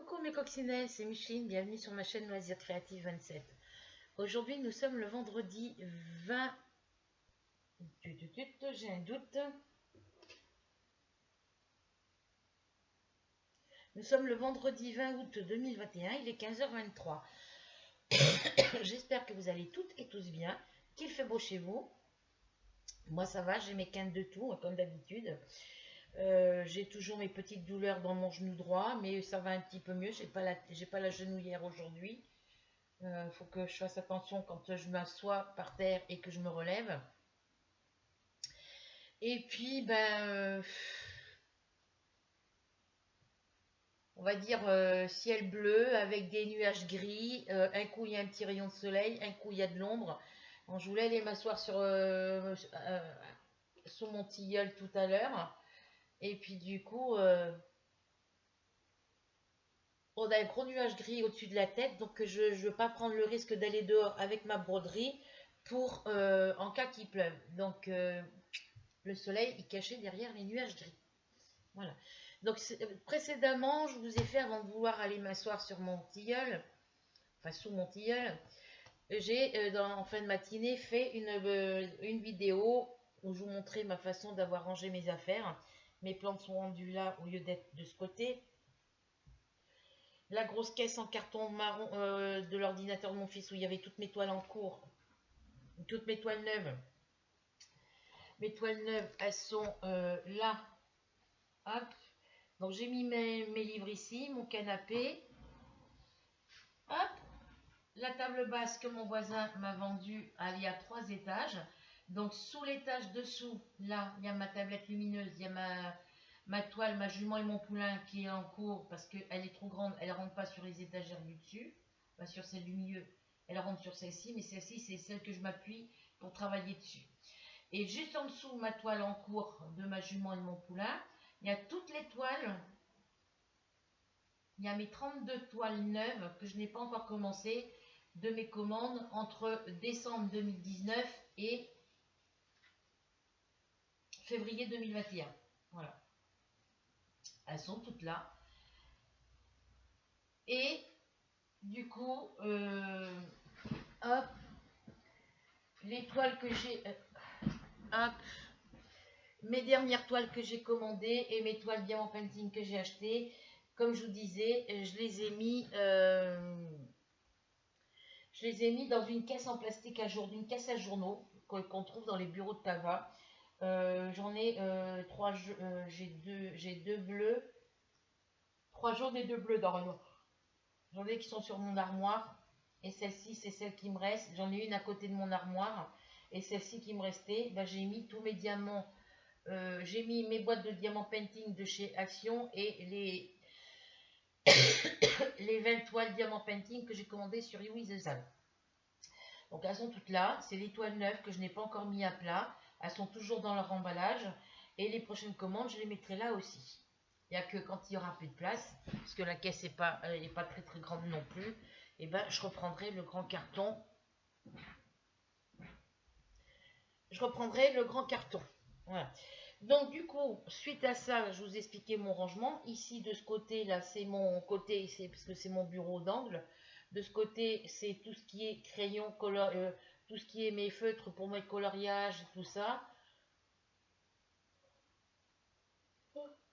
Coucou mes coccinelles, c'est Micheline, bienvenue sur ma chaîne Loisirs Créatifs 27. Aujourd'hui nous sommes le vendredi 20... J'ai un doute. Nous sommes le vendredi 20 août 2021, il est 15h23. J'espère que vous allez toutes et tous bien, qu'il fait beau chez vous. Moi ça va, j'ai mes quintes de tout, comme d'habitude. J'ai toujours mes petites douleurs dans mon genou droit, mais ça va un petit peu mieux, j'ai pas la genouillère aujourd'hui. Faut que je fasse attention quand je m'assois par terre et que je me relève. Et puis, on va dire ciel bleu avec des nuages gris. Un coup, il y a un petit rayon de soleil, un coup, il y a de l'ombre. Bon, je voulais aller m'asseoir sur mon tilleul tout à l'heure. Et puis, du coup, on a un gros nuage gris au-dessus de la tête. Donc, je ne veux pas prendre le risque d'aller dehors avec ma broderie en cas qu'il pleuve. Donc, le soleil est caché derrière les nuages gris. Voilà. Donc précédemment, je vous ai fait, avant de vouloir aller m'asseoir sur mon tilleul, enfin sous mon tilleul, j'ai en fin de matinée fait une vidéo où je vous montrais ma façon d'avoir rangé mes affaires. Mes plantes sont rendues là au lieu d'être de ce côté. La grosse caisse en carton marron de l'ordinateur de mon fils où il y avait toutes mes toiles en cours, toutes mes toiles neuves. Mes toiles neuves, elles sont là. Hop. Donc j'ai mis mes livres ici, mon canapé. Hop. La table basse que mon voisin m'a vendue, elle est à 3 étages. Donc sous l'étage dessous, là, il y a ma tablette lumineuse, il y a ma toile, ma jument et mon poulain qui est en cours parce qu'elle est trop grande, elle ne rentre pas sur les étagères du dessus, pas sur celle du milieu, elle rentre sur celle-ci, mais celle-ci c'est celle que je m'appuie pour travailler dessus. Et juste en dessous, ma toile en cours de ma jument et de mon poulain, il y a toutes les toiles. Il y a mes 32 toiles neuves que je n'ai pas encore commencé de mes commandes entre décembre 2019 et février 2021. Voilà. Elles sont toutes là. Et du coup, hop, les toiles que j'ai... hop, mes dernières toiles que j'ai commandées et mes toiles diamant painting que j'ai achetées, comme je vous disais, je les ai mis dans une caisse en plastique une caisse à journaux qu'on trouve dans les bureaux de tabac. J'en ai j'ai deux bleus, 3 jaunes et 2 bleus normalement. J'en ai qui sont sur mon armoire et celle-ci c'est celle qui me reste. J'en ai une à côté de mon armoire et celle-ci qui me restait. J'ai mis tous mes diamants. J'ai mis mes boîtes de diamants painting de chez Action et les 20 toiles diamants painting que j'ai commandées sur Iwizezal. Donc elles sont toutes là, c'est les toiles neuves que je n'ai pas encore mis à plat, elles sont toujours dans leur emballage et les prochaines commandes je les mettrai là aussi. Il n'y a que quand il y aura plus de place, parce que la caisse n'est pas très très grande non plus, et je reprendrai le grand carton. Je reprendrai le grand carton. Voilà. Donc du coup, suite à ça, je vous expliquais mon rangement. Ici de ce côté là, c'est mon côté, parce que c'est mon bureau d'angle. De ce côté, c'est tout ce qui est crayon, tout ce qui est mes feutres pour mes coloriages, tout ça.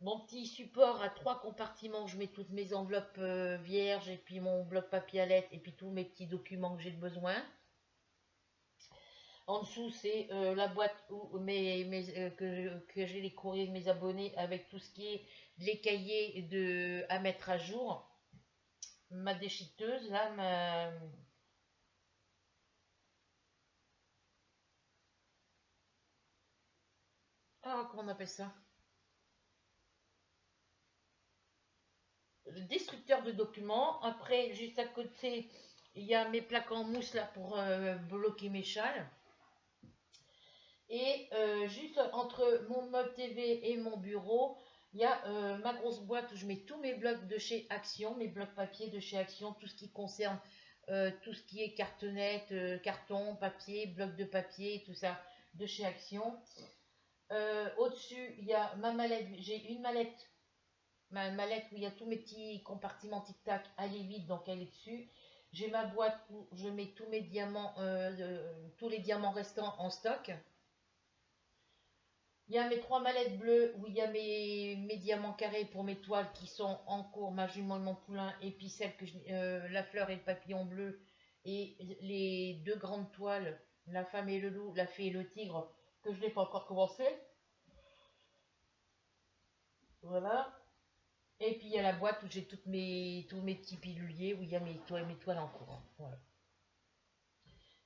Mon petit support à 3 compartiments où je mets toutes mes enveloppes vierges et puis mon bloc papier à lettres et puis tous mes petits documents que j'ai besoin. En dessous, c'est la boîte où que j'ai les courriers de mes abonnés avec tout ce qui est les cahiers à mettre à jour. Ma déchiqueteuse, là, comment on appelle ça? Le destructeur de documents. Après, juste à côté, il y a mes plaques en mousse là pour bloquer mes châles. Et juste entre mon meuble TV et mon bureau, il y a ma grosse boîte où je mets tous mes blocs de chez Action, mes blocs papier de chez Action, tout ce qui concerne tout ce qui est cartonnette, carton, papier, bloc de papier, tout ça de chez Action. Au-dessus, il y a ma mallette. J'ai une mallette ma mallette où il y a tous mes petits compartiments tic-tac, elle est vide, donc elle est dessus. J'ai ma boîte où je mets tous mes diamants, tous les diamants restants en stock. Il y a mes 3 mallettes bleues où il y a mes diamants carrés pour mes toiles qui sont en cours, ma jument et mon poulain, et puis celle que la fleur et le papillon bleu, et les 2 grandes toiles, la femme et le loup, la fée et le tigre, que je n'ai pas encore commencé. Voilà. Et puis il y a la boîte où j'ai tous mes petits piluliers, où il y a mes toiles en cours. Voilà.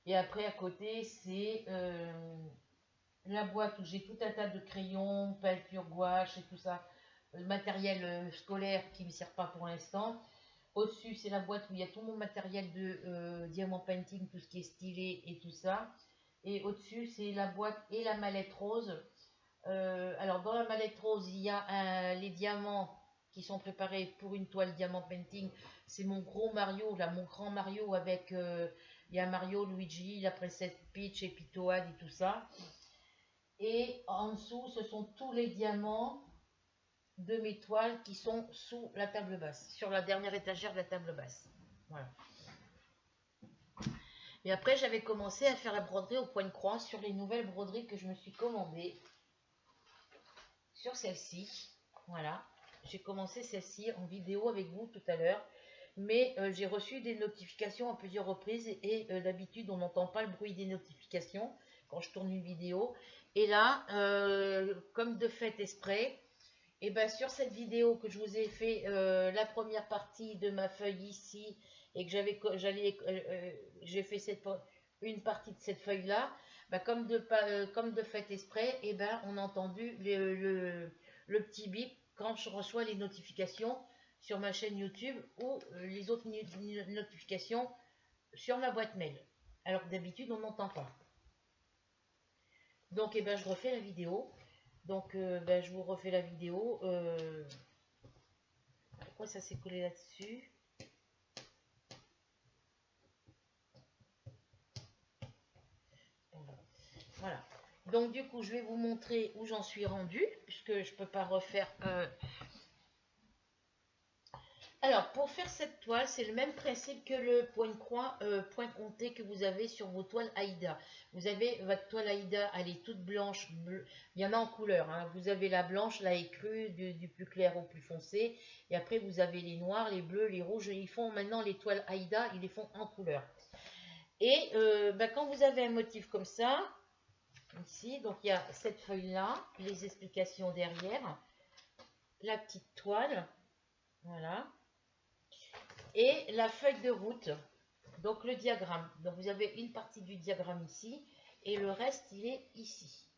Et après, à côté, c'est la boîte où j'ai tout un tas de crayons, peinture, gouache et tout ça, matériel scolaire qui ne me sert pas pour l'instant. Au-dessus, c'est la boîte où il y a tout mon matériel de diamant painting, tout ce qui est stylé et tout ça. Et au-dessus, c'est la boîte et la mallette rose. Alors, dans la mallette rose, il y a les diamants qui sont préparés pour une toile diamant painting. C'est mon gros Mario, là, mon grand Mario avec... il y a Mario, Luigi, la princesse Peach et puis Toad et tout ça. Et en dessous, ce sont tous les diamants de mes toiles qui sont sous la table basse, sur la dernière étagère de la table basse. Voilà. Et après, j'avais commencé à faire la broderie au point de croix sur les nouvelles broderies que je me suis commandées. Sur celle-ci, voilà. J'ai commencé celle-ci en vidéo avec vous tout à l'heure. Mais j'ai reçu des notifications à plusieurs reprises et d'habitude, on n'entend pas le bruit des notifications quand je tourne une vidéo. Et là, comme de fait exprès, et ben sur cette vidéo que je vous ai fait la première partie de ma feuille ici et que j'ai fait une partie de cette feuille là, ben comme de fait exprès, et ben on a entendu le petit bip quand je reçois les notifications sur ma chaîne YouTube ou les autres notifications sur ma boîte mail. Alors que d'habitude on n'entend pas. Donc et ben je refais la vidéo. Donc, ben, je vous refais la vidéo. Pourquoi ça s'est collé là-dessus? Voilà. Donc, du coup, je vais vous montrer où j'en suis rendue, puisque je ne peux pas refaire... Alors, pour faire cette toile, c'est le même principe que le point de croix, point compté que vous avez sur vos toiles Aïda. Vous avez votre toile Aïda, elle est toute blanche, bleue. Il y en a en couleur. Hein. Vous avez la blanche, la écrue, du plus clair au plus foncé. Et après, vous avez les noirs, les bleus, les rouges. Ils font maintenant les toiles Aïda, ils les font en couleur. Et quand vous avez un motif comme ça, ici, donc il y a cette feuille-là, les explications derrière, la petite toile, voilà. Et la feuille de route, donc le diagramme. Donc vous avez une partie du diagramme ici et le reste il est ici.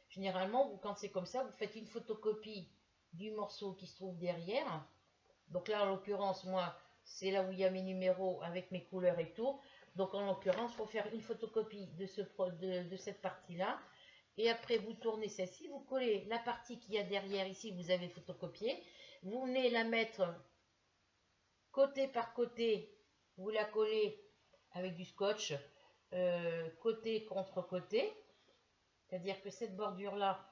Généralement, vous, quand c'est comme ça, vous faites une photocopie du morceau qui se trouve derrière. Donc là, en l'occurrence, moi, c'est là où il y a mes numéros avec mes couleurs et tout. Donc en l'occurrence, il faut faire une photocopie de cette partie-là. Et après, vous tournez celle-ci, vous collez la partie qu'il y a derrière ici, vous avez photocopié. Vous venez la mettre côté par côté, vous la collez avec du scotch, côté contre côté. C'est-à-dire que cette bordure-là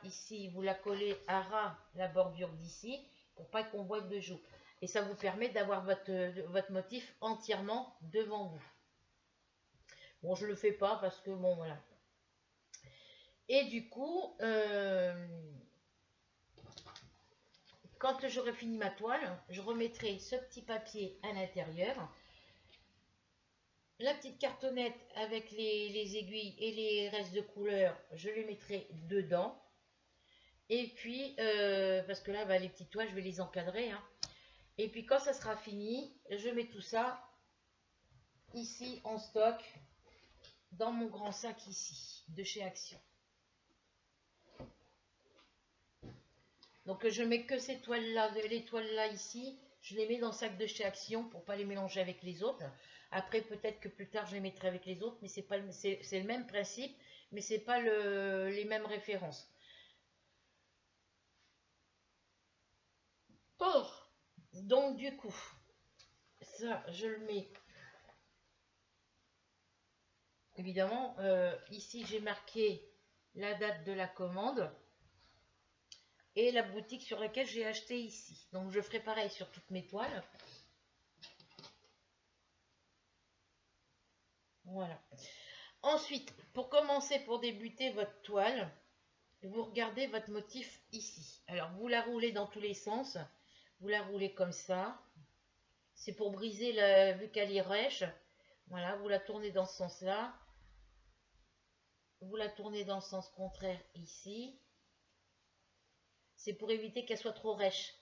ici, vous la collez à ras la bordure d'ici, pour pas qu'on voit de joue. Et ça vous permet d'avoir votre motif entièrement devant vous. Bon, je le fais pas parce que, bon, voilà. Et du coup, quand j'aurai fini ma toile, je remettrai ce petit papier à l'intérieur. La petite cartonnette avec les aiguilles et les restes de couleur, je les mettrai dedans. Et puis, parce que là, bah, les petites toiles, je vais les encadrer. Hein. Et puis, quand ça sera fini, je mets tout ça ici en stock dans mon grand sac ici, de chez Action. Donc je mets que ces toiles-là, les toiles-là ici, je les mets dans le sac de chez Action pour pas les mélanger avec les autres. Après peut-être que plus tard je les mettrai avec les autres, mais c'est le même principe, mais c'est pas les mêmes références. Oh, donc du coup, ça je le mets. Évidemment, ici j'ai marqué la date de la commande. et la boutique sur laquelle j'ai acheté ici. Donc je ferai pareil sur toutes mes toiles. Voilà. Ensuite, pour commencer, pour débuter votre toile, vous regardez votre motif ici. Alors vous la roulez dans tous les sens. Vous la roulez comme ça. C'est pour briser la, vu qu'elle est rêche. Voilà, vous la tournez dans ce sens-là. Vous la tournez dans le sens contraire ici. C'est pour éviter qu'elle soit trop rêche.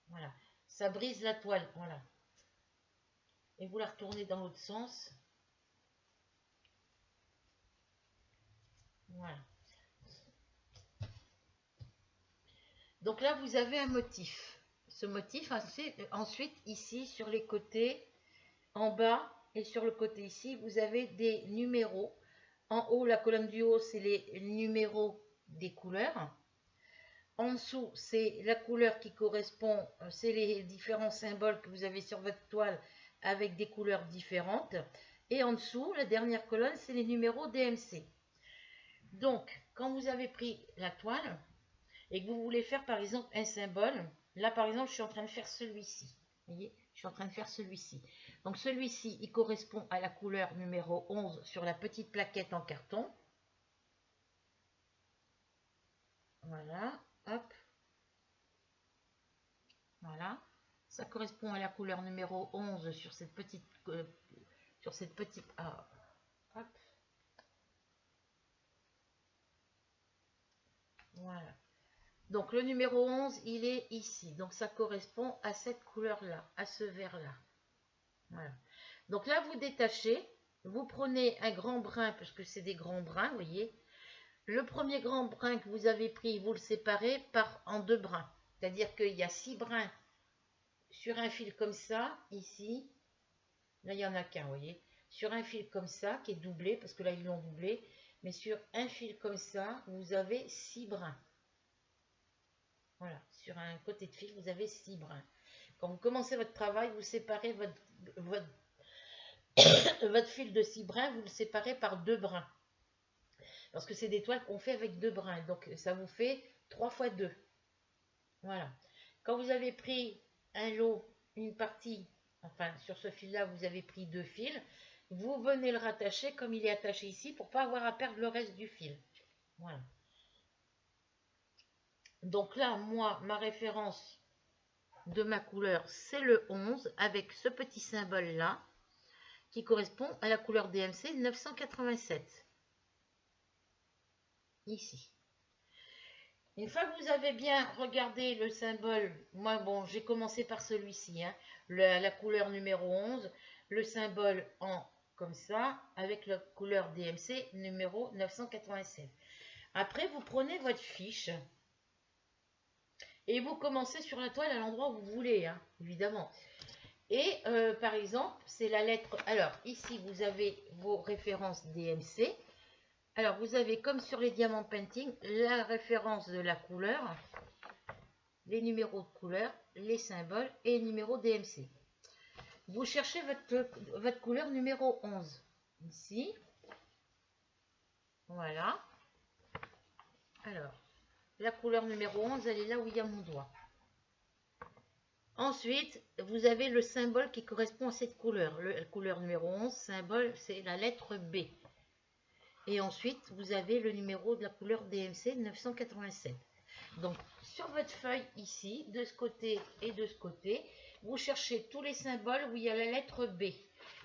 Voilà. Ça brise la toile. Voilà. Et vous la retournez dans l'autre sens. Voilà. Donc là, vous avez un motif. Ce motif, ensuite, ici, sur les côtés, en bas et sur le côté ici, vous avez des numéros. En haut, la colonne du haut, c'est les numéros des couleurs. En dessous, c'est la couleur qui correspond, c'est les différents symboles que vous avez sur votre toile avec des couleurs différentes. Et en dessous, la dernière colonne, c'est les numéros DMC. Donc, quand vous avez pris la toile et que vous voulez faire par exemple un symbole, là par exemple, je suis en train de faire celui-ci. Vous voyez, je suis en train de faire celui-ci. Donc celui-ci, il correspond à la couleur numéro 11 sur la petite plaquette en carton. Voilà, hop. Voilà. Ça correspond à la couleur numéro 11 sur cette petite... ah, hop. Voilà. Donc le numéro 11, il est ici. Donc ça correspond à cette couleur-là, à ce vert-là. Voilà. Donc là, vous détachez. Vous prenez un grand brin, parce que c'est des grands brins, vous voyez. Le premier grand brin que vous avez pris, vous le séparez en 2 brins. C'est-à-dire qu'il y a 6 brins sur un fil comme ça, ici. Là, il n'y en a qu'un, vous voyez. Sur un fil comme ça, qui est doublé, parce que là, ils l'ont doublé. Mais sur un fil comme ça, vous avez 6 brins. Voilà, sur un côté de fil, vous avez 6 brins. Quand vous commencez votre travail, vous séparez votre fil de 6 brins, vous le séparez par 2 brins. Parce que c'est des toiles qu'on fait avec 2 brins. Donc, ça vous fait 3 fois 2. Voilà. Quand vous avez pris un lot, une partie, enfin, sur ce fil-là, vous avez pris 2 fils, vous venez le rattacher comme il est attaché ici pour ne pas avoir à perdre le reste du fil. Voilà. Donc là, moi, ma référence de ma couleur, c'est le 11 avec ce petit symbole-là qui correspond à la couleur DMC 987. Ici. Une fois que vous avez bien regardé le symbole, moi, bon, j'ai commencé par celui-ci, hein, la couleur numéro 11, le symbole comme ça, avec la couleur DMC numéro 987. Après, vous prenez votre fiche et vous commencez sur la toile à l'endroit où vous voulez, hein, évidemment. Et par exemple, c'est la lettre... Alors, ici, vous avez vos références DMC. Alors, vous avez, comme sur les diamants painting, la référence de la couleur, les numéros de couleur, les symboles et les numéros DMC. Vous cherchez votre couleur numéro 11. Ici. Voilà. Alors, la couleur numéro 11, elle est là où il y a mon doigt. Ensuite, vous avez le symbole qui correspond à cette couleur. La couleur numéro 11, symbole, c'est la lettre B. Et ensuite, vous avez le numéro de la couleur DMC 987. Donc, sur votre feuille ici, de ce côté et de ce côté, vous cherchez tous les symboles où il y a la lettre B.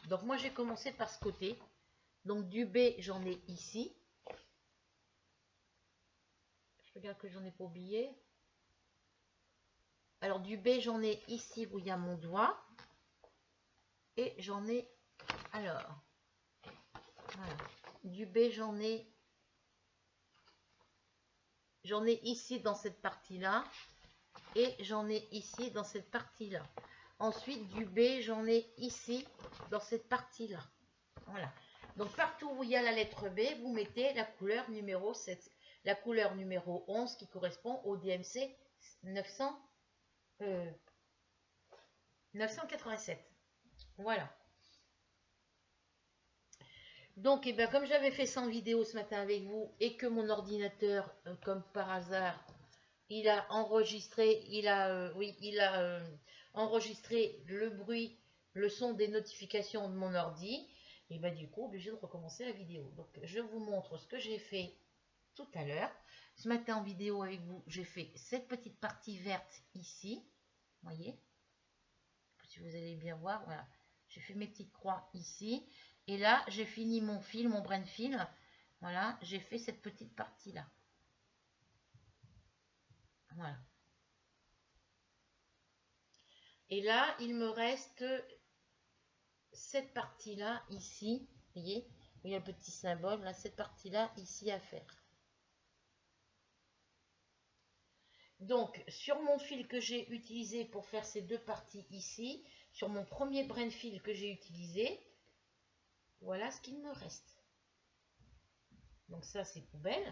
Donc, moi, j'ai commencé par ce côté. Donc, du B, j'en ai ici. Je regarde que j'en ai pas oublié. Alors, du B, j'en ai ici où il y a mon doigt. Et j'en ai... Alors, voilà. Du B, j'en ai ici dans cette partie-là. Et j'en ai ici dans cette partie-là. Ensuite, du B, j'en ai ici dans cette partie-là. Voilà. Donc, partout où il y a la lettre B, vous mettez la couleur numéro 7, la couleur numéro 11 qui correspond au DMC 987. Voilà. Donc, eh bien, comme j'avais fait 100 vidéos ce matin avec vous et que mon ordinateur, comme par hasard, il a enregistré, oui, il a enregistré le bruit, le son des notifications de mon ordi. Et ben du coup, obligé de recommencer la vidéo. Donc, je vous montre ce que j'ai fait tout à l'heure. Ce matin en vidéo avec vous, j'ai fait cette petite partie verte ici. Voyez, si vous allez bien voir, voilà. J'ai fait mes petites croix ici. Et là, j'ai fini mon fil, mon brin de fil. Voilà, j'ai fait cette petite partie-là. Voilà. Et là, il me reste cette partie-là, ici. Vous voyez, il y a le petit symbole, là, cette partie-là, ici à faire. Donc, sur mon fil que j'ai utilisé pour faire ces deux parties ici, sur mon premier brin de fil que j'ai utilisé, voilà ce qu'il me reste. Donc ça, c'est poubelle.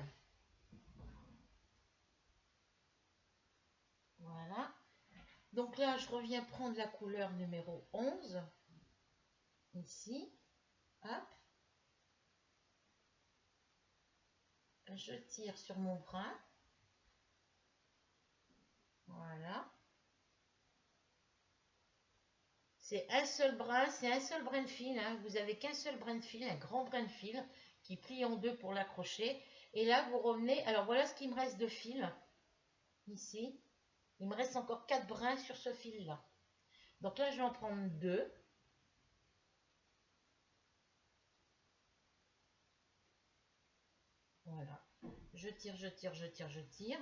Voilà. Donc là, je reviens prendre la couleur numéro 11. Ici. Hop. Je tire sur mon brin. Voilà. C'est un seul brin, c'est un seul brin de fil. Hein. Vous avez qu'un seul brin de fil, un grand brin de fil qui plie en deux pour l'accrocher. Et là, vous revenez. Alors voilà ce qu'il me reste de fil. Ici. Il me reste encore 4 brins sur ce fil-là. Donc là, je vais en prendre 2. Voilà. Je tire, je tire, je tire, je tire.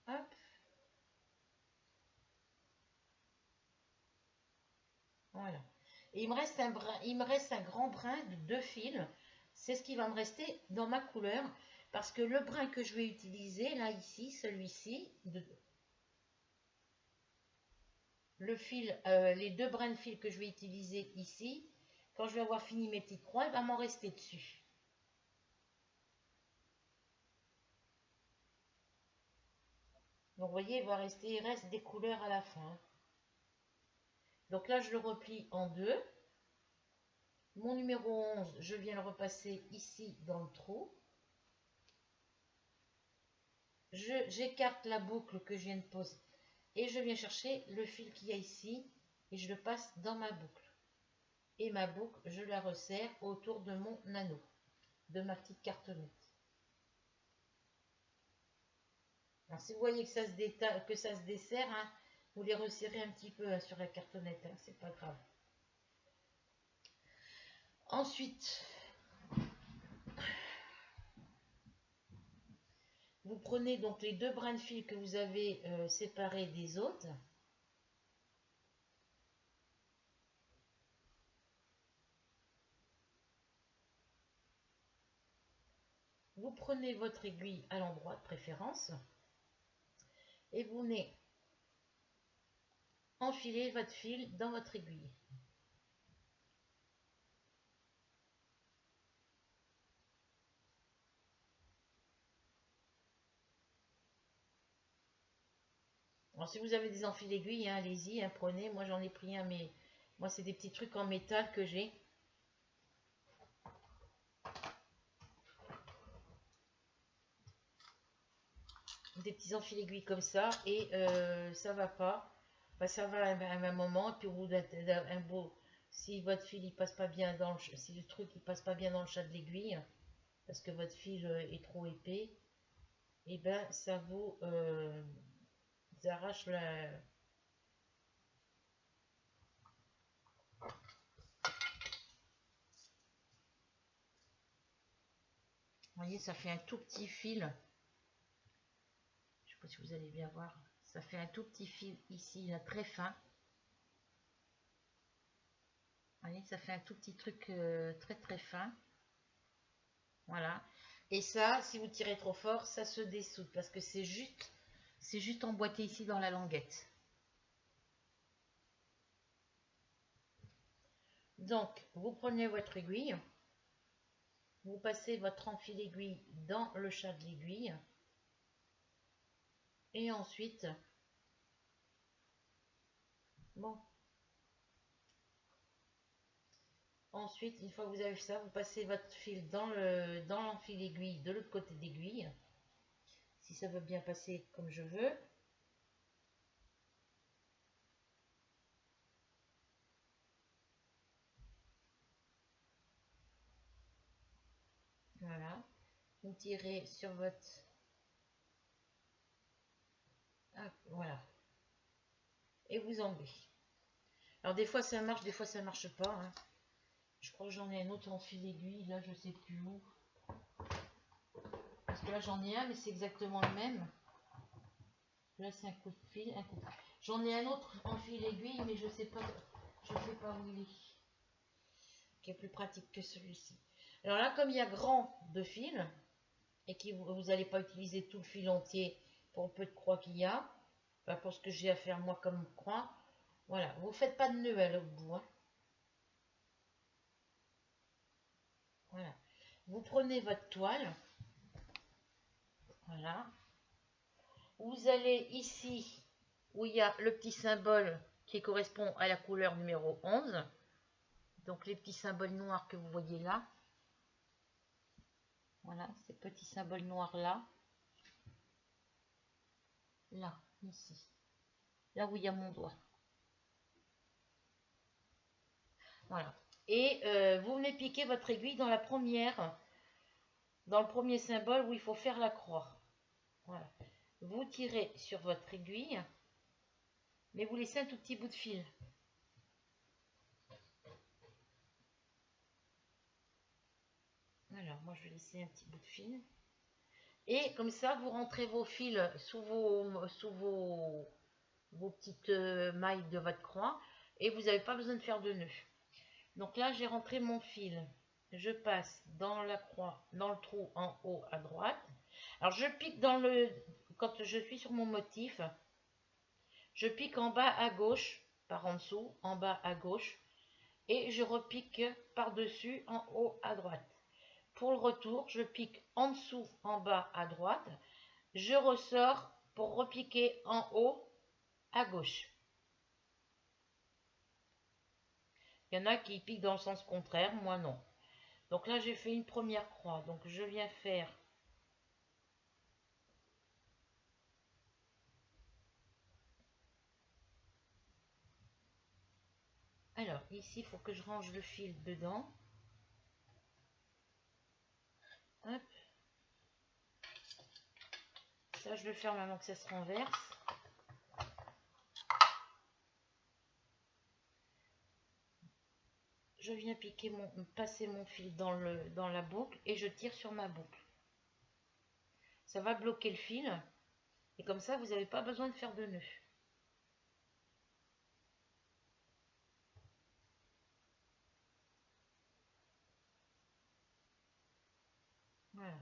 Hop. Voilà. Et il me reste un brin, il me reste un grand brin de 2 fils. C'est ce qui va me rester dans ma couleur. Parce que le brin que je vais utiliser, là, ici, celui-ci, le fil, les 2 brins de fil que je vais utiliser ici, quand je vais avoir fini mes petites croix, il va m'en rester dessus. Donc, vous voyez, il reste des couleurs à la fin. Donc là, je le replie en 2. Mon numéro 11, je viens le repasser ici dans le trou. J'écarte la boucle que je viens de poser et je viens chercher le fil qu'il y a ici et je le passe dans ma boucle. Et ma boucle, je la resserre autour de mon anneau, de ma petite cartonnette. Alors si vous voyez que ça se dessert, hein, vous les resserrez un petit peu hein, sur la cartonnette, hein, c'est pas grave. Ensuite, vous prenez donc les 2 brins de fil que vous avez séparés des autres. Vous prenez votre aiguille à l'endroit de préférence et vous venez enfiler votre fil dans votre aiguille. Alors si vous avez des enfils d'aiguille, hein, allez-y, hein, prenez. Moi j'en ai pris un, mais moi c'est des petits trucs en métal que j'ai. Des petits enfils d'aiguille comme ça et ça va pas. Enfin, ça va à un moment et puis au bout d'un beau, si votre fil il passe pas bien dans le, si le truc il passe pas bien dans le chat de l'aiguille parce que votre fil est trop épais, et ben ça vous arrache la. Vous voyez, ça fait un tout petit fil. Je sais pas si vous allez bien voir. Ça fait un tout petit fil ici, là, très fin. Vous voyez, ça fait un tout petit truc très très fin. Voilà. Et ça, si vous tirez trop fort, ça se dessoude parce que c'est juste emboîté ici dans la languette. Donc, vous prenez votre aiguille, vous passez votre enfil aiguille dans le chat de l'aiguille et ensuite Bon. Ensuite, une fois que vous avez fait ça, vous passez votre fil dans l'enfil aiguille de l'autre côté d'aiguille. Si ça veut bien passer comme je veux. Voilà. Vous tirez sur votre... Ah, voilà. Et vous enlevez. Alors des fois ça marche, des fois ça marche pas. Hein. Je crois que j'en ai un autre en fil aiguille, là je sais plus où. Parce que là j'en ai un, mais c'est exactement le même. Là c'est un coup de fil, un coup de... J'en ai un autre en fil aiguille, mais je sais pas où il est. Qui est plus pratique que celui-ci. Alors là, comme il y a grand de fil, et que vous n'allez pas utiliser tout le fil entier pour le peu de croix qu'il y a, enfin pour ce que j'ai à faire moi comme croix, voilà, vous ne faites pas de nœud à l'autre bout. Hein. Voilà. Vous prenez votre toile, voilà. Vous allez ici où il y a le petit symbole qui correspond à la couleur numéro 11. Donc les petits symboles noirs que vous voyez là. Voilà, ces petits symboles noirs là. Là, ici. Là où il y a mon doigt. Voilà. Et vous venez piquer votre aiguille dans dans le premier symbole où il faut faire la croix. Voilà. Vous tirez sur votre aiguille, mais vous laissez un tout petit bout de fil. Alors, moi je vais laisser un petit bout de fil. Et comme ça, vous rentrez vos fils sous vos petites mailles de votre croix et vous n'avez pas besoin de faire de nœud. Donc là, j'ai rentré mon fil. Je passe dans la croix, dans le trou en haut à droite. Alors, je pique quand je suis sur mon motif, je pique en bas à gauche, par en dessous, en bas à gauche, et je repique par-dessus en haut à droite. Pour le retour, je pique en dessous, en bas à droite, je ressors pour repiquer en haut à gauche. Il y en a qui piquent dans le sens contraire, moi non. Donc là, j'ai fait une première croix. Donc je viens faire alors ici, il faut que je range le fil dedans. Hop. Ça, je le ferme avant que ça se renverse. Je viens passer mon fil dans la boucle et je tire sur ma boucle. Ça va bloquer le fil et comme ça, vous n'avez pas besoin de faire de nœud. Voilà.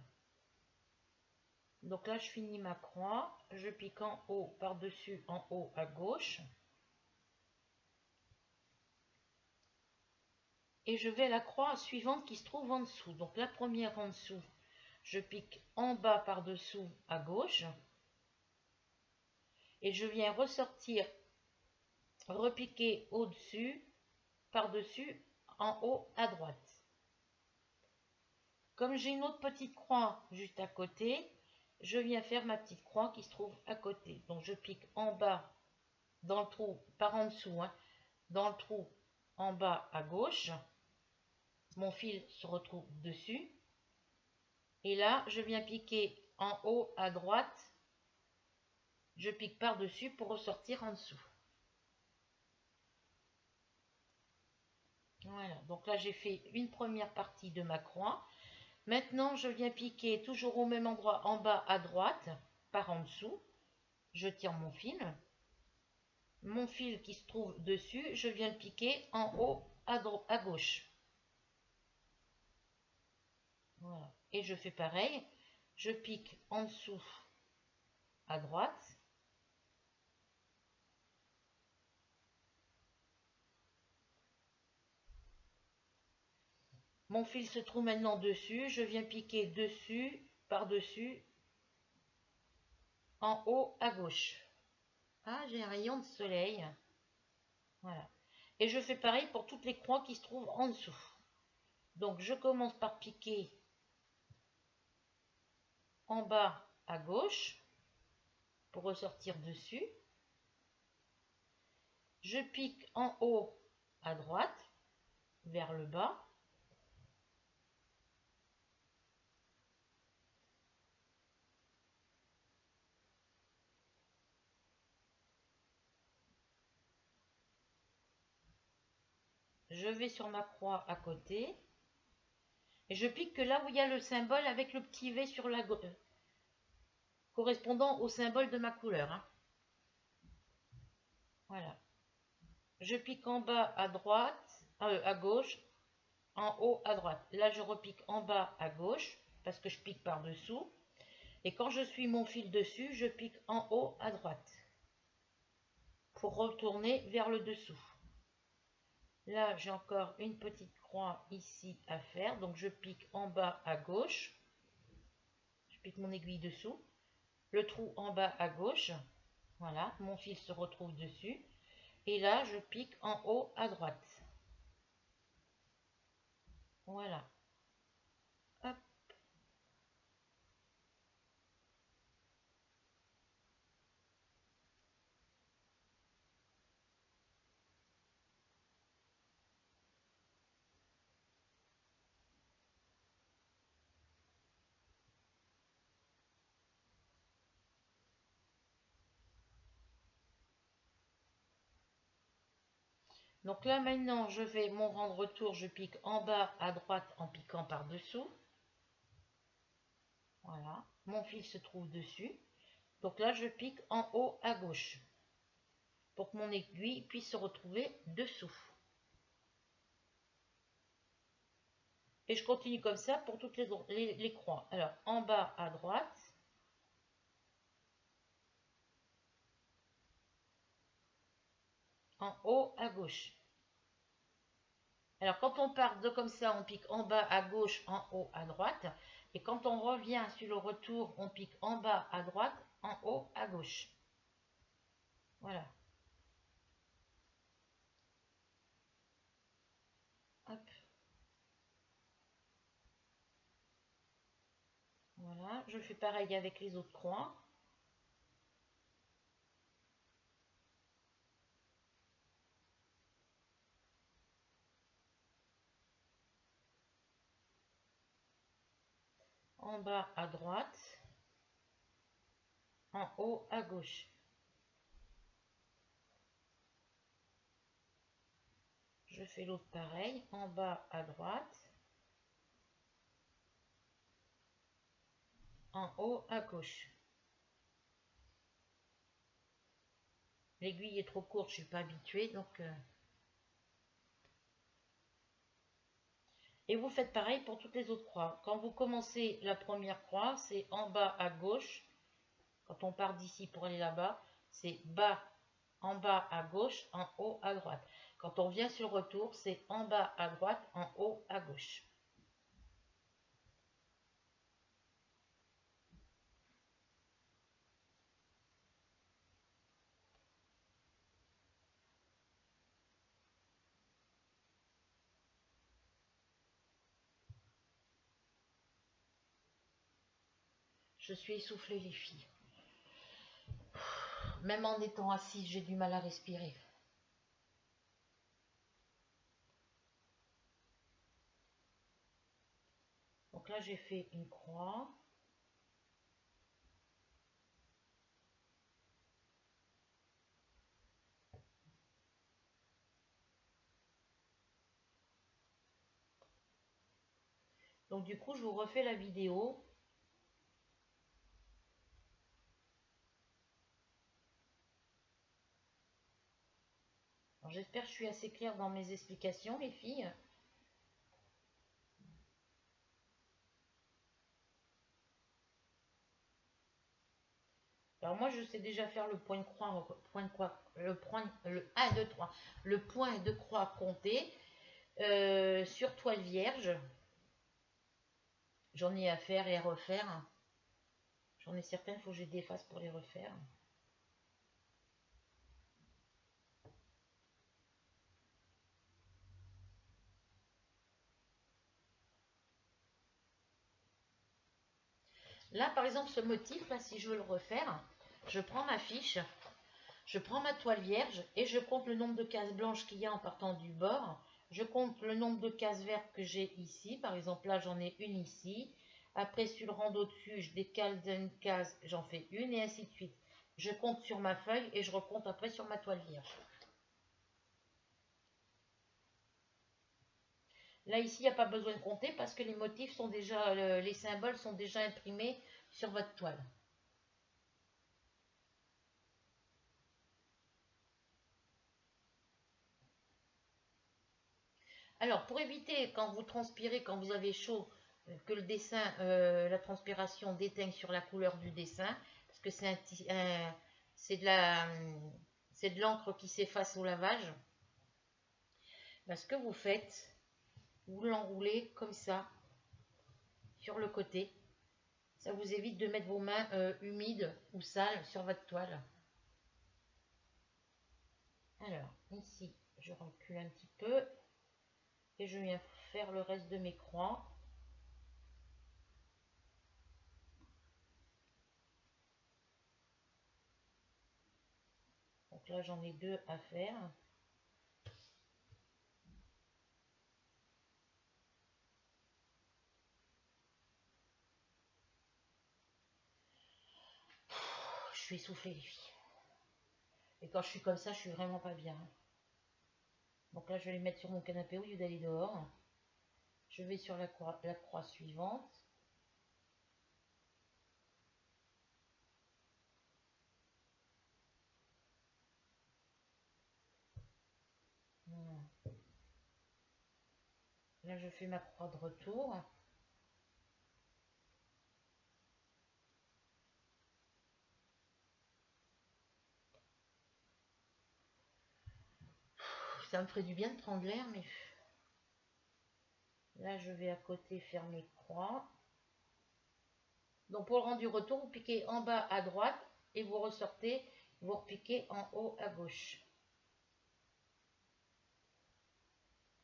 Donc là, je finis ma croix. Je pique en haut, par-dessus, en haut à gauche. Et je vais à la croix suivante qui se trouve en dessous. Donc la première en dessous, je pique en bas par-dessous à gauche. Et je viens ressortir, repiquer au-dessus, par-dessus, en haut à droite. Comme j'ai une autre petite croix juste à côté, je viens faire ma petite croix qui se trouve à côté. Donc je pique en bas, dans le trou, par en dessous, hein, dans le trou en bas à gauche. Mon fil se retrouve dessus. Et là, je viens piquer en haut à droite. Je pique par-dessus pour ressortir en dessous. Voilà, donc là j'ai fait une première partie de ma croix. Maintenant, je viens piquer toujours au même endroit en bas à droite, par en dessous. Je tire mon fil. Mon fil qui se trouve dessus, je viens le piquer en haut à gauche. Voilà. Et je fais pareil. Je pique en dessous à droite. Mon fil se trouve maintenant dessus. Je viens piquer dessus, par-dessus, en haut à gauche. Ah, j'ai un rayon de soleil. Voilà. Et je fais pareil pour toutes les croix qui se trouvent en dessous. Donc je commence par piquer en bas à gauche pour ressortir dessus. Je pique en haut à droite vers le bas. Je vais sur ma croix à côté. Et je pique que là où il y a le symbole avec le petit V sur la gauche, correspondant au symbole de ma couleur. Hein. Voilà. Je pique en bas à droite, à gauche, en haut à droite. Là, je repique en bas à gauche, parce que je pique par dessous. Et quand je suis mon fil dessus, je pique en haut à droite, pour retourner vers le dessous. Là, j'ai encore une petite croix ici à faire, donc je pique en bas à gauche. Je pique mon aiguille dessous. Le trou en bas à gauche. Voilà, mon fil se retrouve dessus. Et là, je pique en haut à droite. Voilà. Hop. Donc là, maintenant, je vais mon rang de retour. Je pique en bas à droite en piquant par-dessous. Voilà. Mon fil se trouve dessus. Donc là, je pique en haut à gauche pour que mon aiguille puisse se retrouver dessous. Et je continue comme ça pour toutes les croix. Alors, en bas à droite. En haut à gauche. Alors, quand on part de comme ça, on pique en bas à gauche, en haut à droite. Et quand on revient sur le retour, on pique en bas à droite, en haut à gauche. Voilà. Hop. Voilà. Je fais pareil avec les autres croix. En bas à droite, en haut à gauche. Je fais l'autre pareil, en bas à droite, en haut à gauche. L'aiguille est trop courte, je ne suis pas habituée, donc... Et vous faites pareil pour toutes les autres croix. Quand vous commencez la première croix, c'est en bas à gauche. Quand on part d'ici pour aller là-bas, c'est bas, en bas à gauche, en haut à droite. Quand on vient sur le retour, c'est en bas à droite, en haut à gauche. Je suis essoufflée, les filles. Même en étant assise, j'ai du mal à respirer. Donc là, j'ai fait une croix. Donc du coup, je vous refais la vidéo. J'espère que je suis assez claire dans mes explications, les filles. Alors moi, je sais déjà faire le point de croix, le 1, 2, 3, le point de croix compté sur toile vierge. J'en ai à faire et à refaire. J'en ai certaines, il faut que je défasse pour les refaire. Là, par exemple, ce motif, là, si je veux le refaire, je prends ma fiche, je prends ma toile vierge et je compte le nombre de cases blanches qu'il y a en partant du bord. Je compte le nombre de cases vertes que j'ai ici. Par exemple, là, j'en ai une ici. Après, sur le rang d'au-dessus, je décale d'une case, j'en fais une et ainsi de suite. Je compte sur ma feuille et je recompte après sur ma toile vierge. Là, ici, il n'y a pas besoin de compter parce que les motifs sont déjà, les symboles sont déjà imprimés sur votre toile. Alors, pour éviter, quand vous transpirez, quand vous avez chaud, que le dessin, la transpiration déteigne sur la couleur du dessin, parce que c'est de l'encre qui s'efface au lavage, ben, ce que vous faites, vous l'enroulez comme ça, sur le côté. Ça vous évite de mettre vos mains humides ou sales sur votre toile. Alors, ici, je recule un petit peu et je viens faire le reste de mes croix. Donc là, j'en ai deux à faire. Je suis essoufflée, les filles. Et quand je suis comme ça, je suis vraiment pas bien. Donc là, je vais les mettre sur mon canapé au lieu d'aller dehors. Je vais sur la croix suivante. Voilà. Là, je fais ma croix de retour. Ça me ferait du bien de prendre l'air, mais là, je vais à côté faire mes croix. Donc, pour le rendu retour, vous piquez en bas à droite et vous ressortez, vous repiquez en haut à gauche.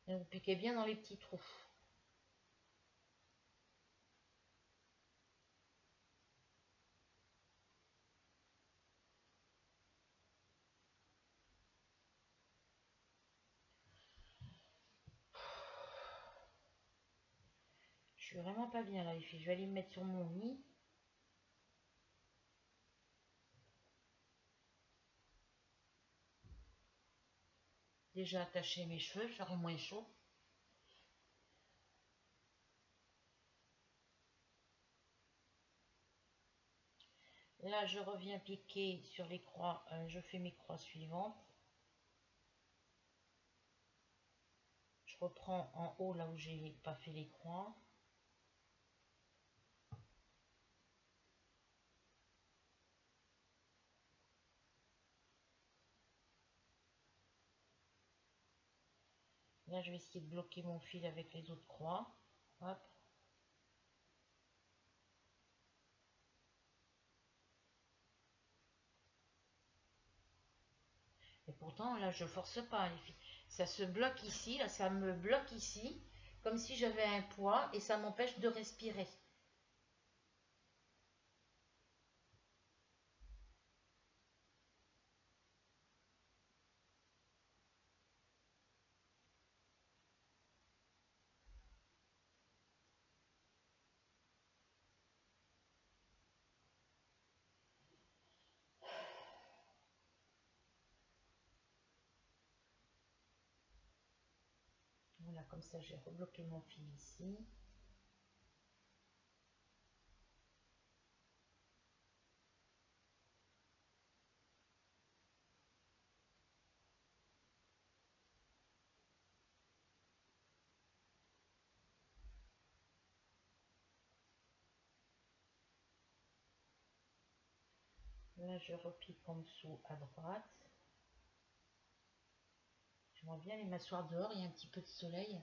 Et vous piquez bien dans les petits trous. Je suis vraiment pas bien là, les filles. Je vais aller me mettre sur mon lit. Déjà attacher mes cheveux, j'aurai moins chaud. Là, je reviens piquer sur les croix. Je fais mes croix suivantes. Je reprends en haut là où j'ai pas fait les croix. Là, je vais essayer de bloquer mon fil avec les autres croix. Hop. Et pourtant, là, je force pas, les filles. Ça se bloque ici, là, ça me bloque ici, comme si j'avais un poids, et ça m'empêche de respirer. Voilà, comme ça, j'ai rebloqué mon fil ici. Là, je repique en dessous à droite. J'aimerais bien aller m'asseoir dehors, il y a un petit peu de soleil.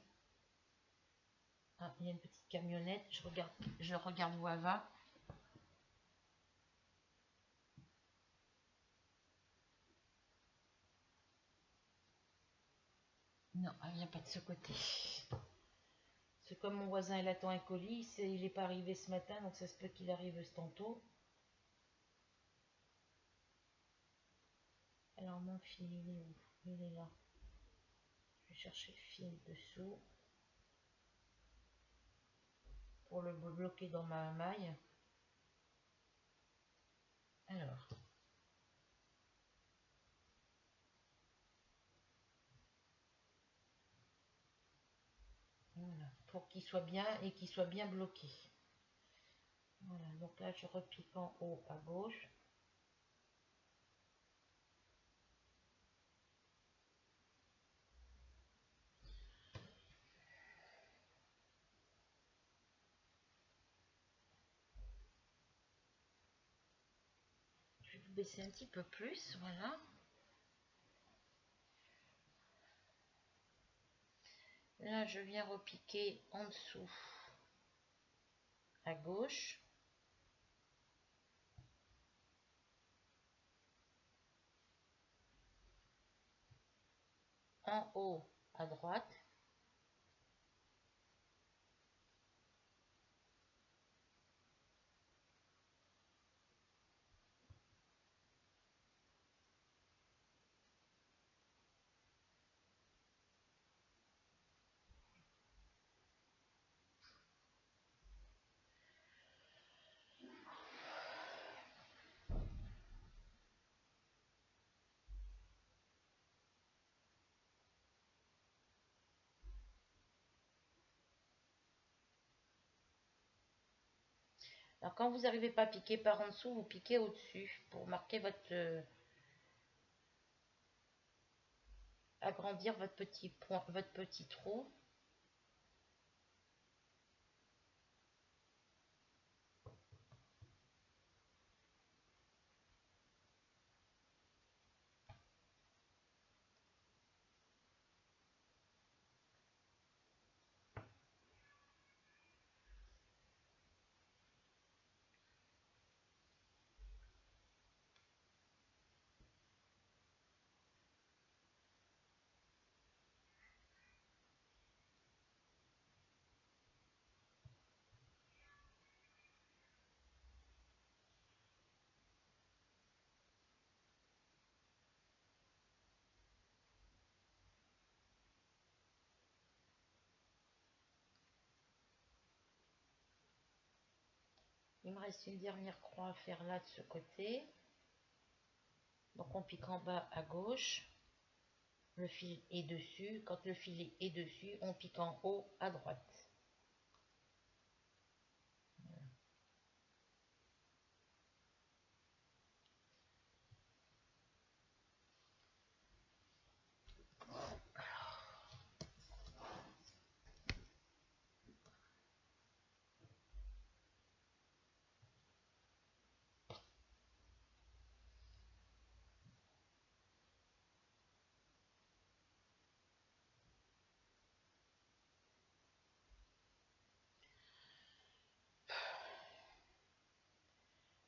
Ah, il y a une petite camionnette, je regarde où elle va. Non, elle vient pas de ce côté. Ce comme mon voisin il attend un colis, il n'est pas arrivé ce matin, donc ça se peut qu'il arrive tantôt. Alors mon fil, il est où? Il est là. Je vais chercher le fil dessous pour le bloquer dans ma maille. Alors, voilà, pour qu'il soit bien et qu'il soit bien bloqué. Voilà, donc là je repique en haut à gauche. Je vais vous baisser un petit peu plus, voilà. Là je viens repiquer en dessous à gauche. En haut à droite. Alors quand vous n'arrivez pas à piquer par en dessous, vous piquez au-dessus pour marquer votre... agrandir votre petit point, votre petit trou. Il me reste une dernière croix à faire là de ce côté. Donc on pique en bas à gauche. Le fil est dessus. Quand le fil est dessus, on pique en haut à droite.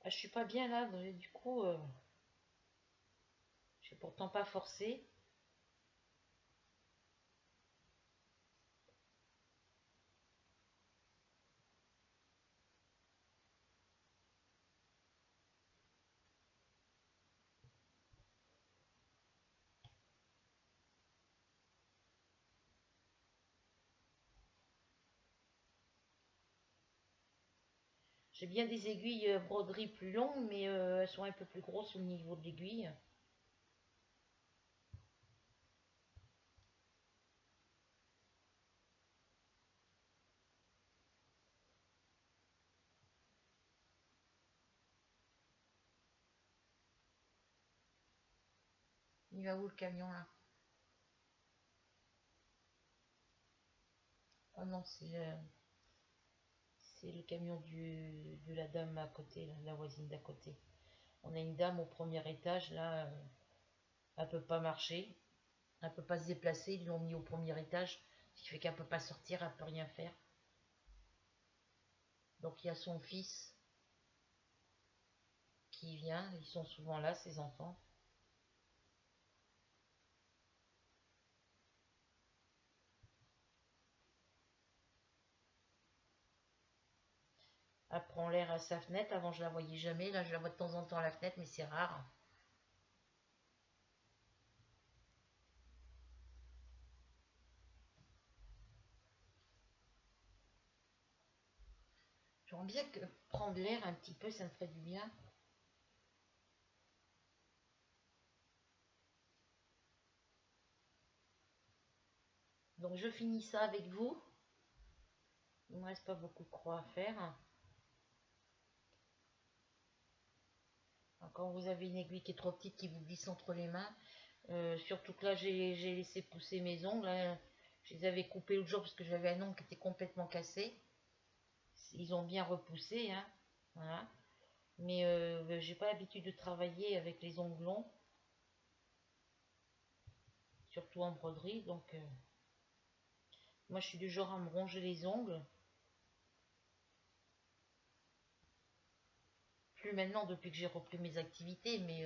Ah, je suis pas bien là, du coup, je n'ai pourtant pas forcé. J'ai bien des aiguilles broderie plus longues, mais elles sont un peu plus grosses au niveau de l'aiguille. Il va où le camion là? Oh non, c'est le camion de la dame à côté, là, la voisine d'à côté. On a une dame au premier étage, là, elle peut pas marcher, elle peut pas se déplacer, ils l'ont mis au premier étage, ce qui fait qu'elle peut pas sortir, elle peut rien faire. Donc il y a son fils qui vient, ils sont souvent là, ses enfants. Elle prend l'air à sa fenêtre. Avant, je la voyais jamais. Là, je la vois de temps en temps à la fenêtre, mais c'est rare. J'aimerais bien que prendre l'air un petit peu, ça me ferait du bien. Donc, je finis ça avec vous. Il ne me reste pas beaucoup de croix à faire. Quand vous avez une aiguille qui est trop petite, qui vous glisse entre les mains, surtout que là, j'ai laissé pousser mes ongles, hein. Je les avais coupés l'autre jour parce que j'avais un ongle qui était complètement cassé. Ils ont bien repoussé, hein. Voilà. Mais j'ai pas l'habitude de travailler avec les ongles longs, surtout en broderie. Donc, moi, je suis du genre à me ronger les ongles. Plus maintenant depuis que j'ai repris mes activités, mais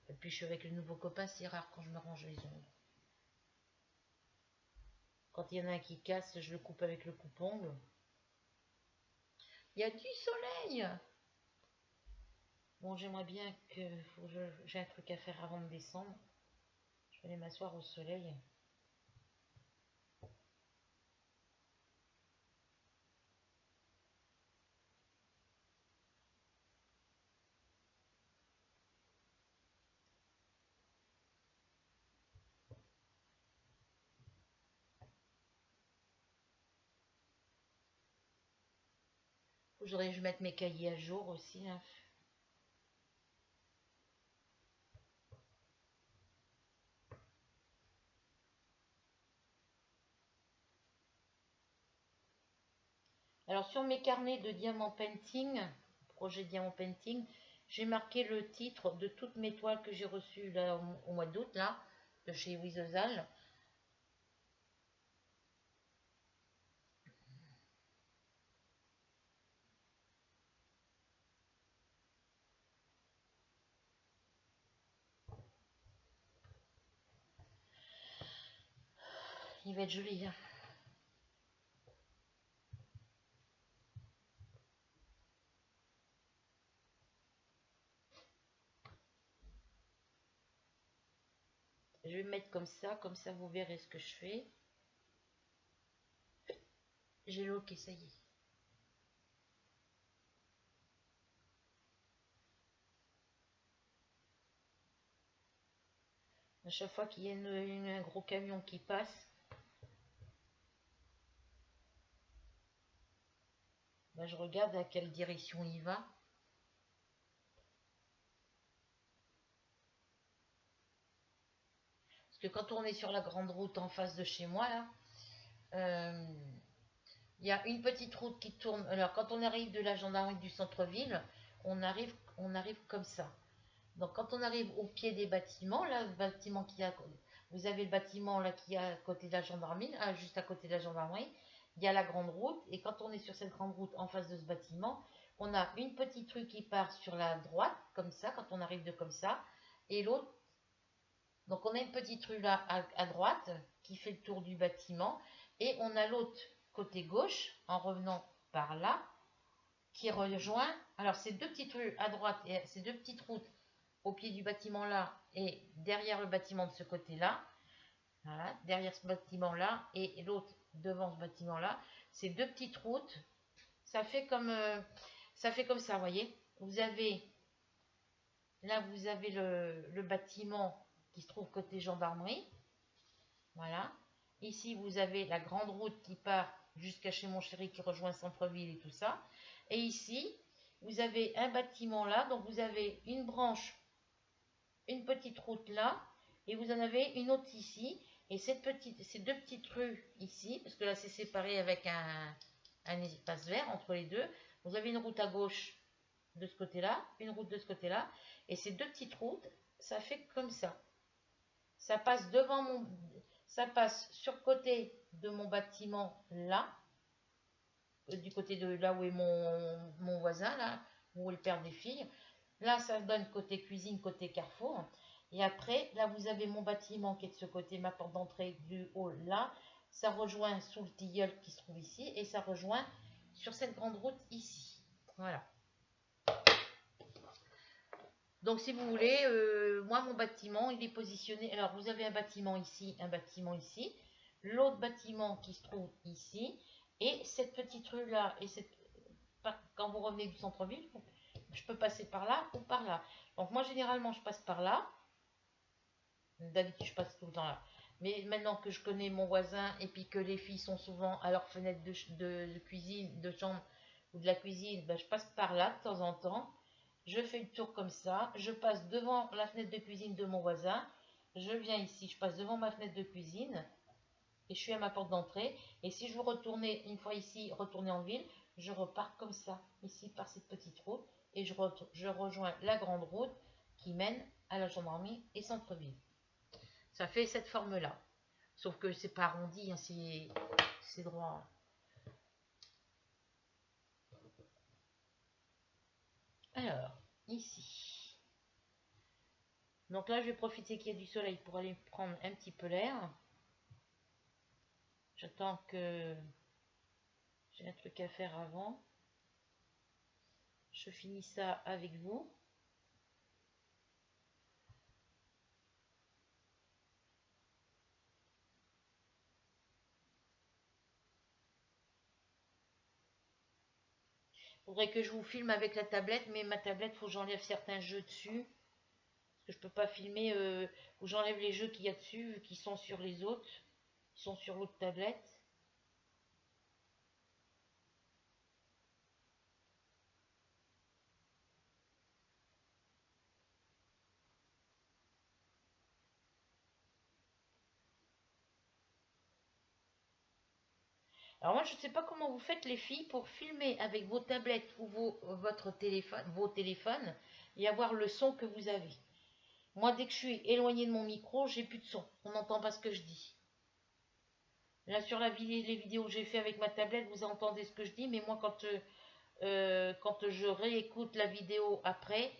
et puis je suis avec le nouveau copain, c'est rare quand je me range les ongles. Quand il y en a un qui casse, je le coupe avec le coupe-ongle. Il y a du soleil! Bon, j'aimerais bien que j'ai un truc à faire avant de descendre. Je vais aller m'asseoir au soleil. Faudrait que je mette mes cahiers à jour aussi, hein. Alors sur mes carnets de diamant painting, projet diamant painting, j'ai marqué le titre de toutes mes toiles que j'ai reçues là au mois d'août là, de chez Wizozal. Il va être joli, hein. Je vais mettre comme ça vous verrez ce que je fais. J'ai l'ok, ça y est. À chaque fois qu'il y a un gros camion qui passe, ben, je regarde à quelle direction il va. Parce que quand on est sur la grande route en face de chez moi, là, euh, il y a une petite route qui tourne. Alors, quand on arrive de la gendarmerie du centre-ville, on arrive comme ça. Donc, quand on arrive au pied des bâtiments, là, le bâtiment qui a, vous avez le bâtiment là qui est à côté de la gendarmerie, juste à côté de la gendarmerie, il y a la grande route. Et quand on est sur cette grande route en face de ce bâtiment, on a une petite rue qui part sur la droite, comme ça, quand on arrive de comme ça, et l'autre. Donc, on a une petite rue là à droite qui fait le tour du bâtiment, et on a l'autre côté gauche, en revenant par là, qui rejoint. Alors, ces deux petites rues à droite et ces deux petites routes au pied du bâtiment là et derrière le bâtiment de ce côté là, voilà, derrière ce bâtiment là et l'autre devant ce bâtiment là, ces deux petites routes, ça fait comme ça, vous voyez. Vous avez là, vous avez le bâtiment qui se trouve côté gendarmerie, voilà. Ici, vous avez la grande route qui part jusqu'à chez mon chéri qui rejoint centre-ville et tout ça. Et ici, vous avez un bâtiment là, donc vous avez une branche, une petite route là, et vous en avez une autre ici. Et ces deux petites rues ici, parce que là c'est séparé avec un espace vert entre les deux, vous avez une route à gauche de ce côté-là, une route de ce côté-là, et ces deux petites routes, ça fait comme ça. Ça passe devant ça passe sur le côté de mon bâtiment là, du côté de là où est mon voisin là, où est le père des filles. Là, ça donne côté cuisine, côté carrefour. Et après, là, vous avez mon bâtiment qui est de ce côté, ma porte d'entrée du hall là. Ça rejoint sous le tilleul qui se trouve ici et ça rejoint sur cette grande route ici. Voilà. Donc, si vous voulez, moi, mon bâtiment, il est positionné. Alors, vous avez un bâtiment ici, un bâtiment ici. L'autre bâtiment qui se trouve ici. Et cette petite rue-là, et quand vous revenez du centre-ville, je peux passer par là ou par là. Donc, moi, généralement, je passe par là. D'habitude, je passe tout le temps là. Mais maintenant que je connais mon voisin et puis que les filles sont souvent à leur fenêtre de cuisine, de chambre ou de la cuisine, ben, je passe par là de temps en temps. Je fais le tour comme ça. Je passe devant la fenêtre de cuisine de mon voisin. Je viens ici, je passe devant ma fenêtre de cuisine et je suis à ma porte d'entrée. Et si je veux retourner une fois ici, retourner en ville, je repars comme ça, ici par cette petite route et je rejoins la grande route qui mène à la gendarmerie et centre-ville. Ça fait cette forme-là. Sauf que c'est pas arrondi, hein, c'est droit. Alors, ici. Donc là, je vais profiter qu'il y a du soleil pour aller prendre un petit peu l'air. J'attends que j'ai un truc à faire avant. Je finis ça avec vous. Faudrait que je vous filme avec la tablette, mais ma tablette, faut que j'enlève certains jeux dessus. Parce que je peux pas filmer, faut que j'enlève les jeux qu'il y a dessus, vu qu'ils sont sur les autres. Ils sont sur l'autre tablette. Alors moi, je ne sais pas comment vous faites les filles pour filmer avec vos tablettes ou vos téléphones et avoir le son que vous avez. Moi, dès que je suis éloignée de mon micro, j'ai plus de son. On n'entend pas ce que je dis. Là, sur les vidéos que j'ai fait avec ma tablette, vous entendez ce que je dis, mais moi, quand je réécoute la vidéo après,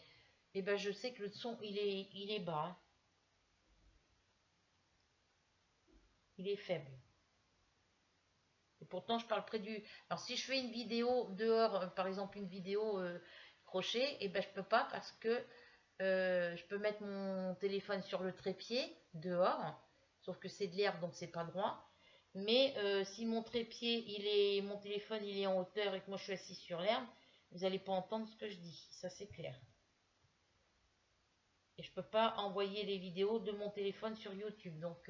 eh ben, je sais que le son, il est bas. Hein. Il est faible. Et pourtant, je parle près du... Alors, si je fais une vidéo dehors, par exemple une vidéo crochet, et ben je peux pas parce que je peux mettre mon téléphone sur le trépied dehors, sauf que c'est de l'herbe donc c'est pas droit. Mais si mon trépied, mon téléphone il est en hauteur et que moi je suis assis sur l'herbe, vous n'allez pas entendre ce que je dis, ça c'est clair. Et je peux pas envoyer les vidéos de mon téléphone sur YouTube, donc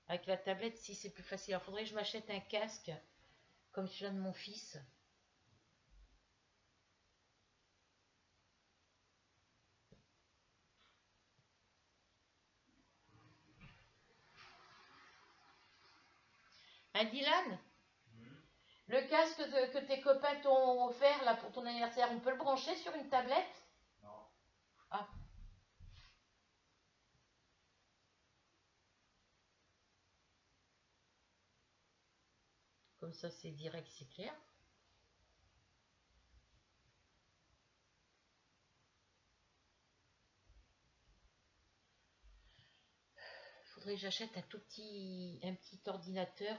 avec la tablette, si c'est plus facile. Alors faudrait que je m'achète un casque comme celui de mon fils. Hein, Dylan? Le casque que tes copains t'ont offert là pour ton anniversaire, on peut le brancher sur une tablette? Ah, comme ça c'est direct, c'est clair. Faudrait que j'achète un petit ordinateur.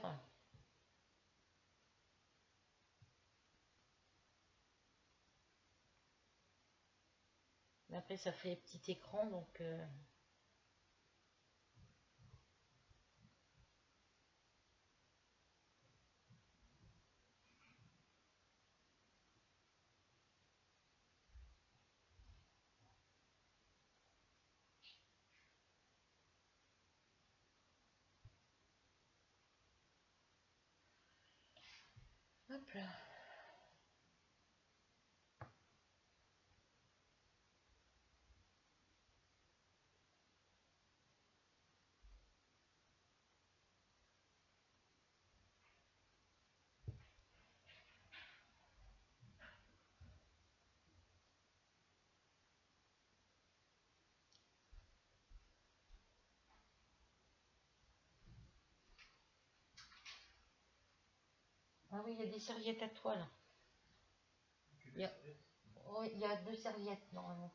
Mais après ça fait petit écran donc hop là. Ah oui, il y a des serviettes à toile. Il y a, oui, il y a 2 serviettes normalement.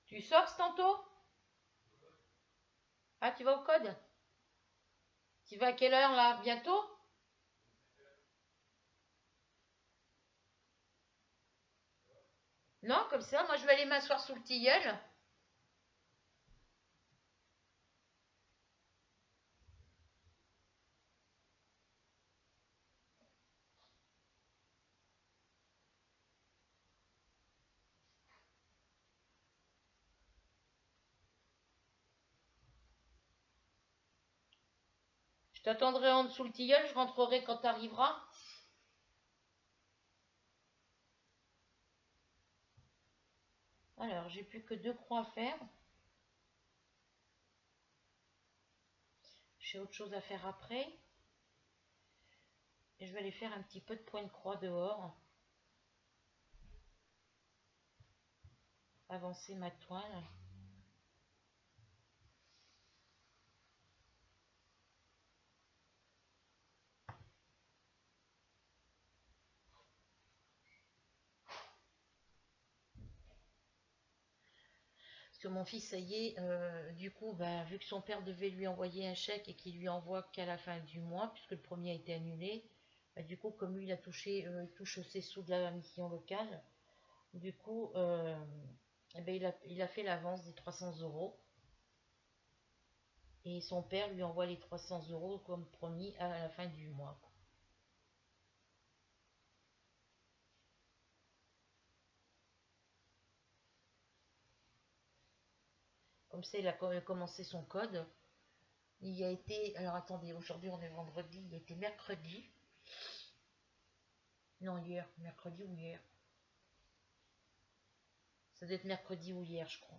Tu sors tantôt? Ah, tu vas au code? Tu vas à quelle heure là? Bientôt? Non, comme ça, moi je vais aller m'asseoir sous le tilleul. Je t'attendrai en dessous le tilleul, je rentrerai quand tu arriveras. Alors, j'ai plus que 2 croix à faire. J'ai autre chose à faire après. Et je vais aller faire un petit peu de point de croix dehors. Avancer ma toile. Parce que mon fils, ça y est, du coup, bah, vu que son père devait lui envoyer un chèque et qu'il lui envoie qu'à la fin du mois, puisque le premier a été annulé, bah, du coup, comme lui, il touche ses sous de la mission locale, du coup, eh ben, il a fait l'avance des 300 € et son père lui envoie les 300 € comme promis à la fin du mois. Comme ça, il a commencé son code. Il y a été, alors attendez, aujourd'hui on est vendredi, il a été mercredi. Non, hier, mercredi ou hier. Ça doit être mercredi ou hier, je crois.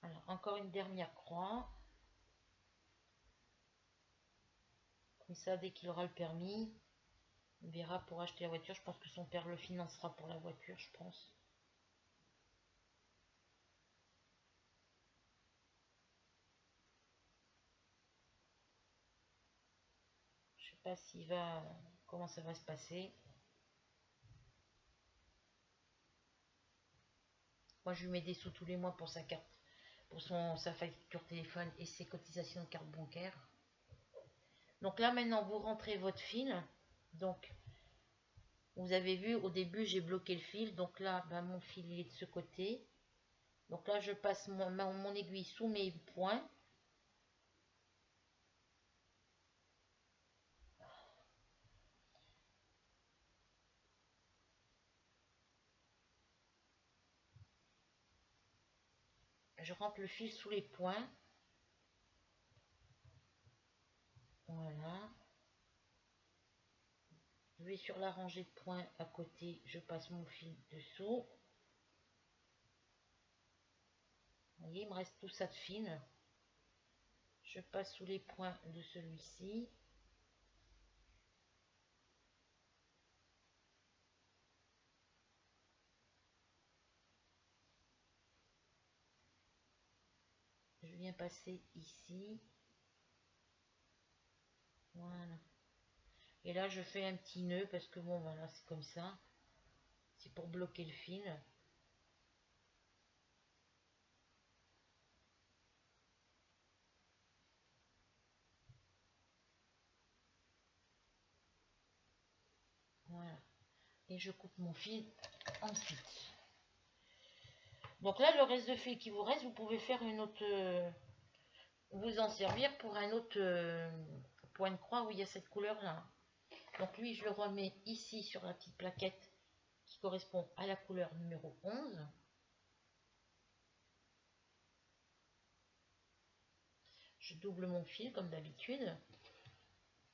Alors, encore une dernière croix. Comme ça, dès qu'il aura le permis, on verra pour acheter la voiture. Je pense que son père le financera pour la voiture, je pense. Je sais pas comment ça va se passer. Moi, je lui mets des sous tous les mois pour sa carte, pour sa facture téléphone et ses cotisations de carte bancaire. Donc là, maintenant, vous rentrez votre fil. Donc, vous avez vu, au début, j'ai bloqué le fil. Donc là, ben, mon fil il est de ce côté. Donc là, je passe mon aiguille sous mes points. Je rentre le fil sous les points. Voilà. Je vais sur la rangée de points à côté. Je passe mon fil dessous. Vous voyez, il me reste tout ça de fil. Je passe sous les points de celui-ci. Je viens passer ici. Voilà. Et là, je fais un petit nœud parce que bon, voilà, c'est comme ça. C'est pour bloquer le fil. Voilà. Et je coupe mon fil ensuite. Donc là, le reste de fil qui vous reste, vous pouvez faire une autre... vous en servir pour un autre point de croix où il y a cette couleur-là. Donc lui, je le remets ici sur la petite plaquette qui correspond à la couleur numéro 11. Je double mon fil comme d'habitude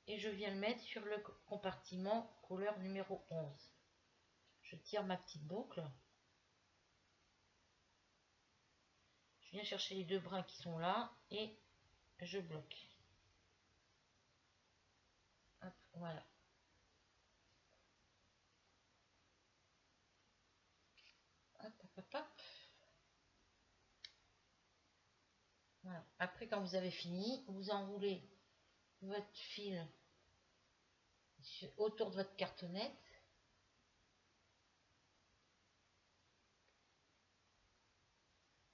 et je viens le mettre sur le compartiment couleur numéro 11. Je tire ma petite boucle. Je viens chercher les deux brins qui sont là et je bloque. Hop, voilà. Hop, hop, hop. Voilà. Après, quand vous avez fini, vous enroulez votre fil autour de votre cartonnette.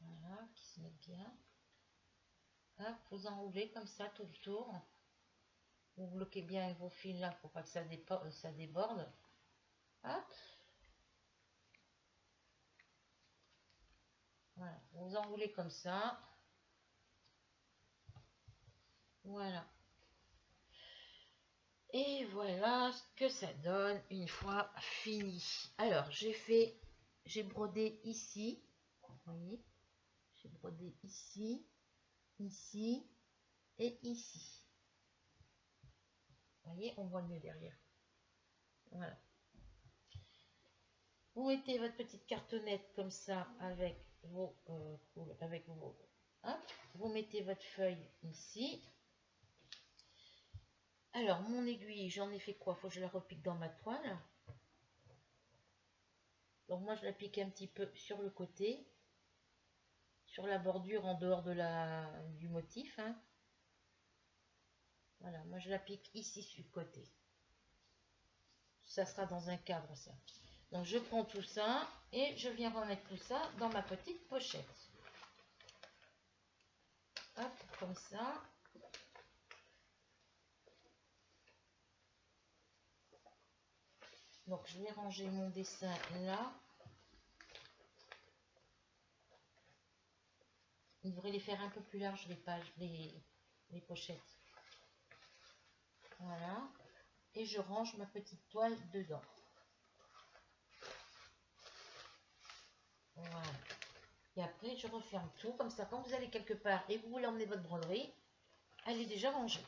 Voilà, qui se met bien. Hop, vous enroulez comme ça tout le tour. Vous bloquez bien vos fils là pour pas que ça déborde. Hop. Voilà, vous enroulez comme ça. Voilà. Et voilà ce que ça donne une fois fini. Alors, j'ai brodé ici. Vous voyez, j'ai brodé ici, ici et ici. Vous voyez, on voit mieux derrière. Voilà. Vous mettez votre petite cartonnette comme ça avec vos hop, vous mettez votre feuille ici. Alors, mon aiguille, j'en ai fait quoi? Faut que je la repique dans ma toile. Donc, moi, je la pique un petit peu sur le côté, sur la bordure en dehors de du motif. Hein. Voilà, moi, je la pique ici sur le côté. Ça sera dans un cadre, ça. Donc, je prends tout ça et je viens remettre tout ça dans ma petite pochette. Hop, comme ça. Donc, je vais ranger mon dessin là. Il devrait les faire un peu plus larges, les pages, les pochettes. Voilà. Et je range ma petite toile dedans. Voilà. Et après, je referme tout. Comme ça, quand vous allez quelque part et que vous voulez emmener votre broderie, elle est déjà rangée.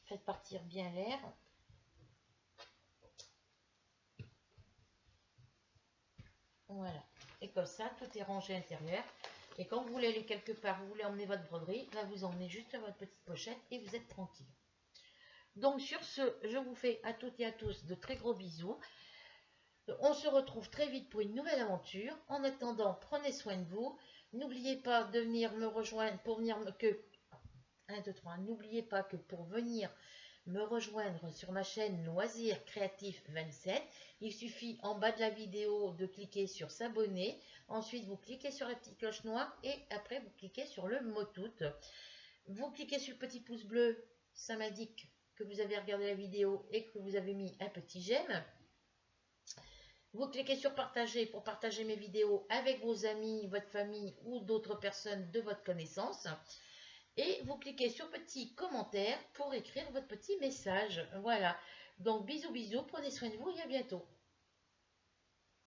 Faites partir bien l'air. Voilà. Et comme ça, tout est rangé à l'intérieur. Et quand vous voulez aller quelque part, vous voulez emmener votre broderie, là, vous emmenez juste votre petite pochette et vous êtes tranquille. Donc, sur ce, je vous fais à toutes et à tous de très gros bisous. On se retrouve très vite pour une nouvelle aventure. En attendant, prenez soin de vous. N'oubliez pas de venir me rejoindre pour venir que 1, 2, 3. N'oubliez pas que pour venir me rejoindre sur ma chaîne Loisirs Créatifs 27, il suffit en bas de la vidéo de cliquer sur s'abonner. Ensuite, vous cliquez sur la petite cloche noire et après, vous cliquez sur le mot tout. Vous cliquez sur le petit pouce bleu. Ça m'indique que vous avez regardé la vidéo et que vous avez mis un petit j'aime. Vous cliquez sur partager pour partager mes vidéos avec vos amis, votre famille ou d'autres personnes de votre connaissance. Et vous cliquez sur petit commentaire pour écrire votre petit message. Voilà. Donc bisous bisous, prenez soin de vous et à bientôt.